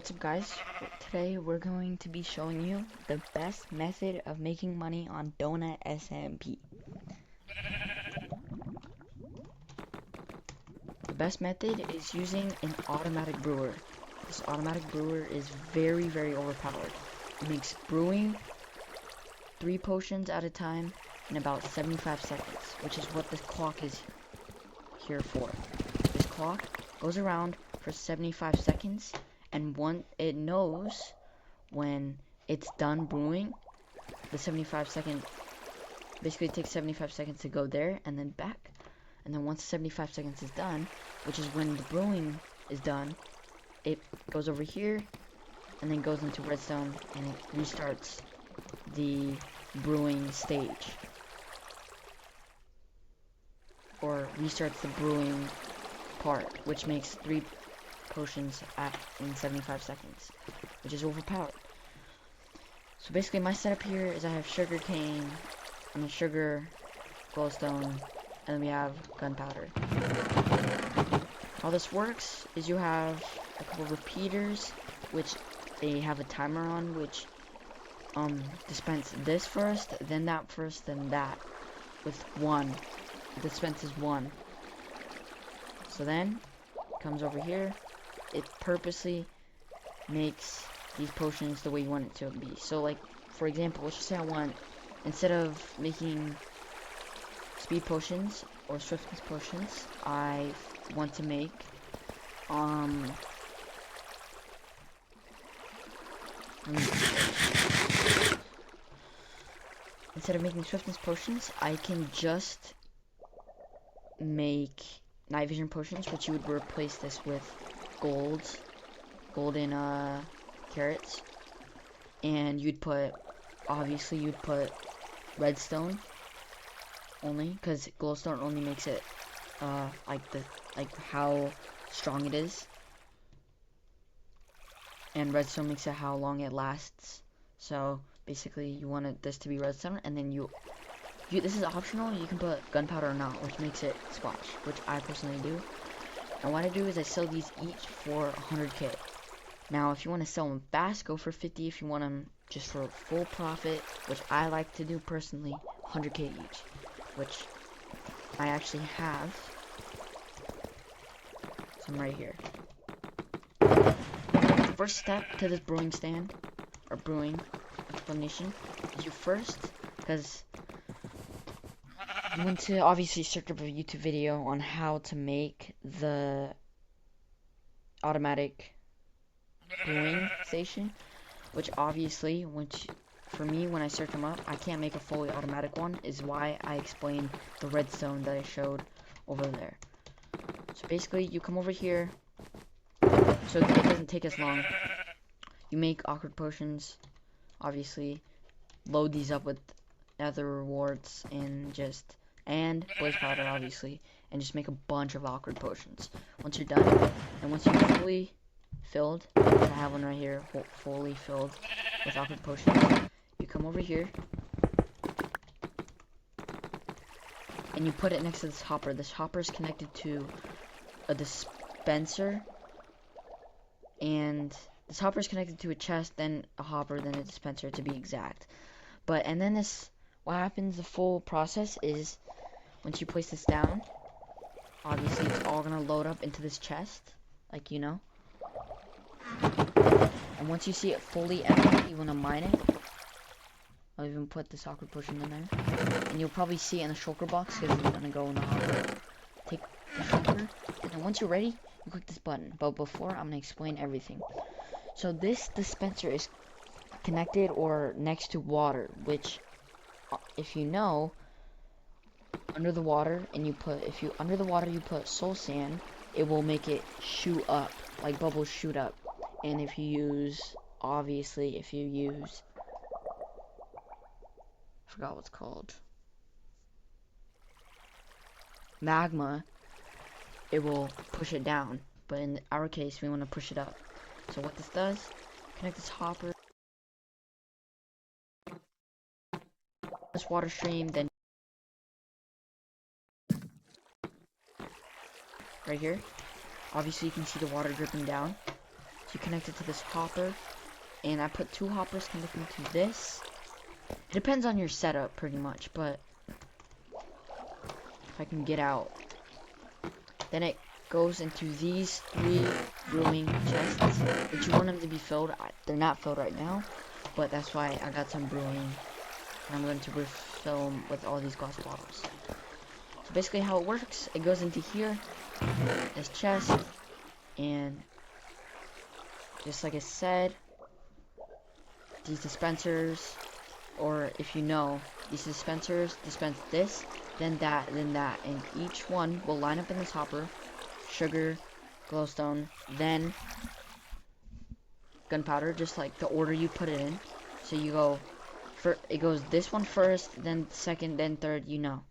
What's up, guys? Today we're going to be showing you the best method of making money on Donut SMP. The best method is using an automatic brewer. This automatic brewer is very overpowered. It makes brewing 3 potions at a time in about 75 seconds, which is what this clock is here for. This clock goes around for 75 seconds, and it knows when it's done brewing. The 75 second, basically it takes 75 seconds to go there and then back, and then once 75 seconds is done, which is when the brewing is done, it goes over here and then goes into redstone and it restarts the brewing stage, or restarts the brewing part, which makes 3 potions in 75 seconds, which is overpowered. So basically my setup here is I have sugar cane, and then sugar, glowstone, and then we have gunpowder. How this works is you have a couple of repeaters, which they have a timer on, which dispense this first, then that first, then that, with 1. It dispenses 1. So then it comes over here. It purposely makes these potions the way you want it to be. So, like, for example, let's just say I want, instead of making speed potions or swiftness potions, I want to make instead of making swiftness potions, I can just make night vision potions, which you would replace this with golden carrots, and obviously you'd put redstone only, because glowstone only makes it like how strong it is, and redstone makes it how long it lasts. So basically you wanted this to be redstone, and then this is optional, you can put gunpowder or not, which makes it splash, which I personally do. And what I do is I sell these each for 100k. Now, if you want to sell them fast, go for 50. If you want them just for full profit, which I like to do personally, 100k each, which I actually have some right here. The first step to this brewing stand, or brewing explanation, is you first, because you want to obviously search up a YouTube video on how to make the automatic brewing station, which obviously, for me, when I search them up, I can't make a fully automatic one, is why I explained the redstone that I showed over there. So basically, you come over here, so it doesn't take as long. You make awkward potions, obviously, load these up with nether rewards, and blaze powder, obviously, and just make a bunch of awkward potions. Once you're done, and once you're fully filled, I have one right here, fully filled with awkward potions, you come over here, and you put it next to this hopper. This hopper is connected to a dispenser, and this hopper is connected to a chest, then a hopper, then a dispenser, to be exact. And then what happens, the full process is, once you place this down, obviously it's all gonna load up into this chest, like, you know. And once you see it fully empty, you wanna mine it. I'll even put this awkward potion in there, and you'll probably see it in the shulker box, because it's gonna go in the hopper. Take the shulker, and then once you're ready, you click this button. But before, I'm gonna explain everything. So this dispenser is connected or next to water, which, if you know, under the water, and under the water you put soul sand, it will make it shoot up, like bubbles shoot up. And if you use, obviously, I forgot what's called, magma, it will push it down. But in our case, we want to push it up. So what this does, connect this hopper, this water stream, then right here, obviously you can see the water dripping down. So you connect it to this hopper, and I put 2 hoppers connecting to this. It depends on your setup pretty much, but if I can get out, then it goes into these 3 brewing chests, which you want them to be filled. They're not filled right now, but that's why I got some brewing, and I'm going to refill them with all these glass bottles. So basically how it works, it goes into here, this chest, and just like I said, these dispensers, or if you know, these dispensers dispense this, then that, and each one will line up in this hopper. Sugar, glowstone, then gunpowder, just like the order you put it in. So you go, it goes this one first, then second, then third, you know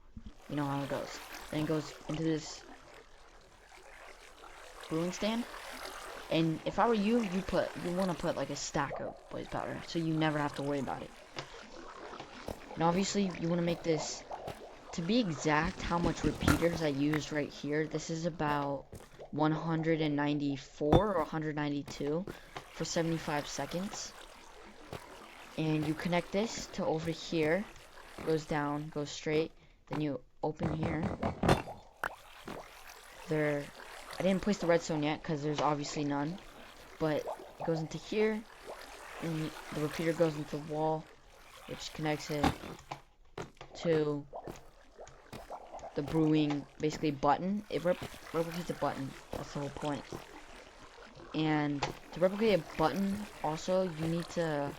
how it goes. Then it goes into this brewing stand. And if I were you, you want to put like a stack of blaze powder, so you never have to worry about it. And obviously, you want to make this, to be exact, how much repeaters I used right here. This is about 194 or 192 for 75 seconds. And you connect this to over here, goes down, goes straight. Then you open here. I didn't place the redstone yet because there's obviously none, but it goes into here, and the repeater goes into the wall, which connects it to the brewing, basically, button. It replicates a button. That's the whole point. And to replicate a button, also, you need to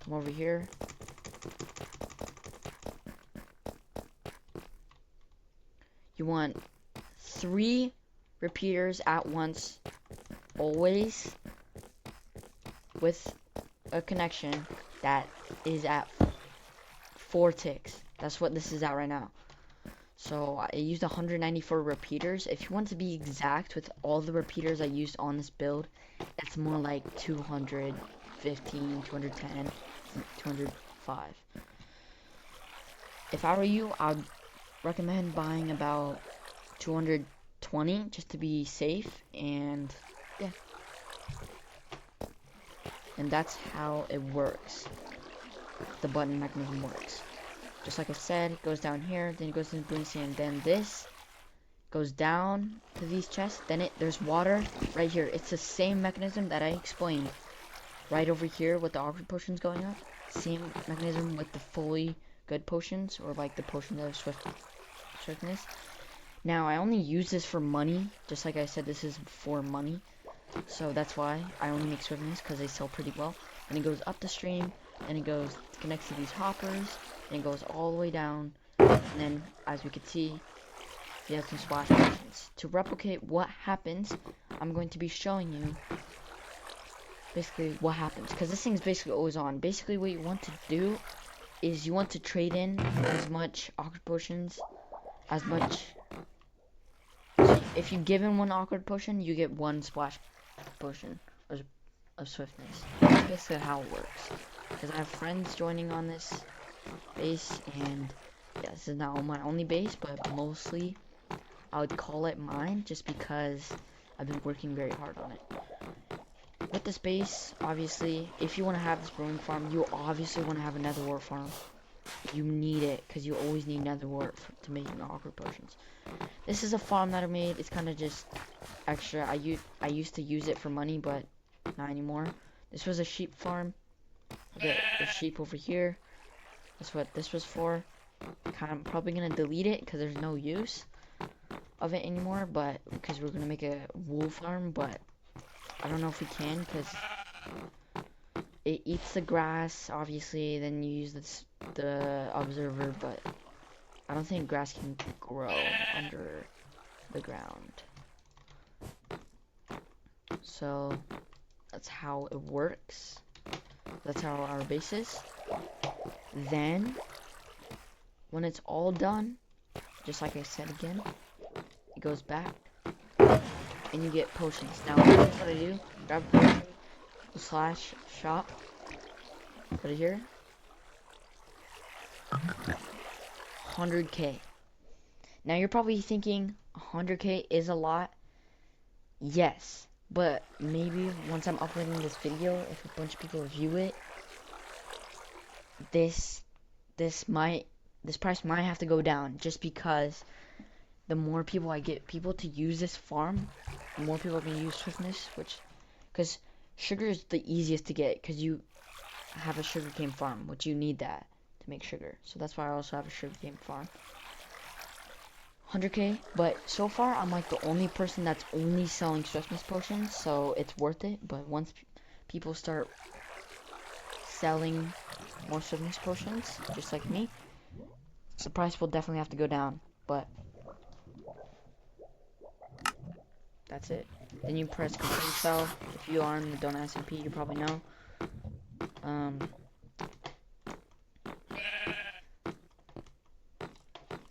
come over here. You want 3 repeaters at once, always, with a connection that is at 4 ticks. That's what this is at right now. So I used 194 repeaters. If you want to be exact with all the repeaters I used on this build, that's more like 215, 210, 205. If I were you, I'd recommend buying about 220 just to be safe, and yeah. And that's how it works. The button mechanism works. Just like I said, it goes down here, then it goes into the brewing stand, then this goes down to these chests, then there's water right here. It's the same mechanism that I explained right over here with the awkward potions going up. Same mechanism with the fully good potions, or like the potions of swiftness. Now, I only use this for money, just like I said, this is for money. So that's why I only make swiftness, because they sell pretty well. And it goes up the stream, and it connects to these hoppers, and it goes all the way down. And then, as we can see, you have some splash potions. To replicate what happens, I'm going to be showing you basically what happens, because this thing's basically always on. Basically, what you want to do is you want to trade in as much awkward potions, as much. So if you give him 1 awkward potion, you get 1 splash potion of swiftness. That's basically how it works. Because I have friends joining on this base, and yeah, this is not my only base, but mostly I would call it mine, just because I've been working very hard on it. With this base, obviously, if you want to have this brewing farm, you obviously want to have a nether wart farm. You need it, because you always need nether wart to make awkward potions. This is a farm that I made. It's kind of just extra. I used to use it for money, but not anymore. This was a sheep farm. The sheep over here. That's what this was for. I'm probably gonna delete it because there's no use of it anymore. But because we're gonna make a wool farm, but I don't know if we can, because it eats the grass. Obviously, then you use the observer, but I don't think grass can grow under the ground. So that's how it works. That's how our base is. Then, when it's all done, just like I said again, it goes back, and you get potions. Now, here's what I do. Grab a potion, slash shop, put it here. 100k. Now, you're probably thinking, 100k is a lot. Yes, But maybe once I'm uploading this video, if a bunch of people view it, this price might have to go down, just because the more people I get people to use this farm, the more people are going to use swiftness, because sugar is the easiest to get, because you have a sugarcane farm, which you need that to make sugar. So that's why I also have a sugarcane farm. 100k, but so far I'm like the only person that's only selling swiftness potions, so it's worth it. But once people start selling more swiftness potions, just like me, the price will definitely have to go down. But that's it. Then you press complete sell. If you are in the Don't SMP, you probably know.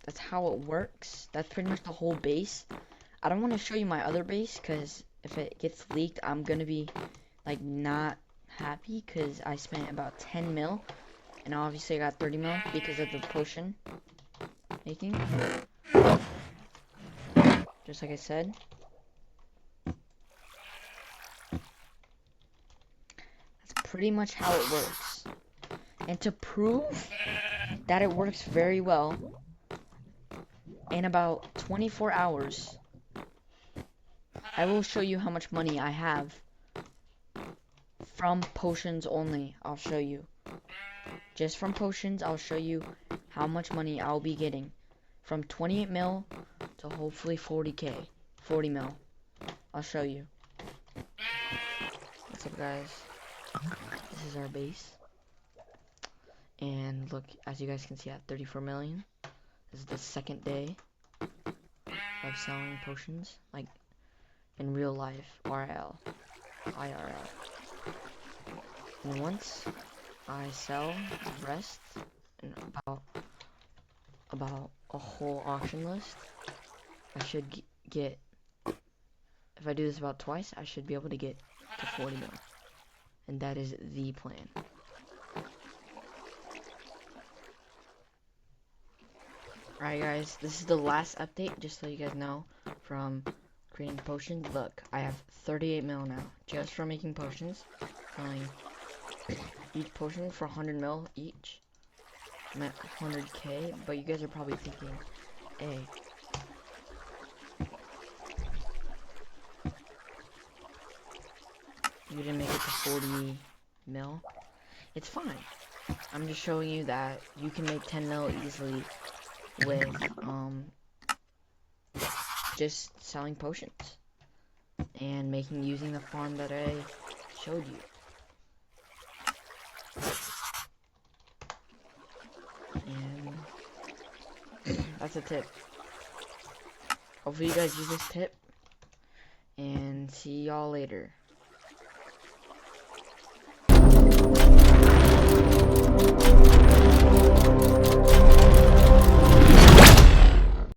That's how it works. That's pretty much the whole base. I don't want to show you my other base, because if it gets leaked, I'm gonna be like not happy, because I spent about 10 mil, and obviously I got 30 mil because of the potion making. Just like I said. That's pretty much how it works. And to prove that it works very well, in about 24 hours, I will show you how much money I have from potions only. I'll show you. Just from potions, I'll show you how much money I'll be getting. From 28 mil to hopefully 40k. 40 mil. I'll show you. What's up, guys? This is our base. And look, as you guys can see, at 34 million. This is the second day of selling potions. Like, in real life. IRL. And once I sell the rest, and about a whole auction list, I should get, if I do this about twice, I should be able to get to 40 mil. And that is the plan. Alright guys, this is the last update, just so you guys know, from creating potions. Look, I have 38 mil now, just from making potions. Selling each potion for 100 mil each. I'm at 100k, but you guys are probably thinking, hey, you didn't make it to 40 mil. It's fine. I'm just showing you that you can make 10 mil easily with just selling potions and using the farm that I showed you. And that's a tip. Hopefully you guys use this tip, and see y'all later.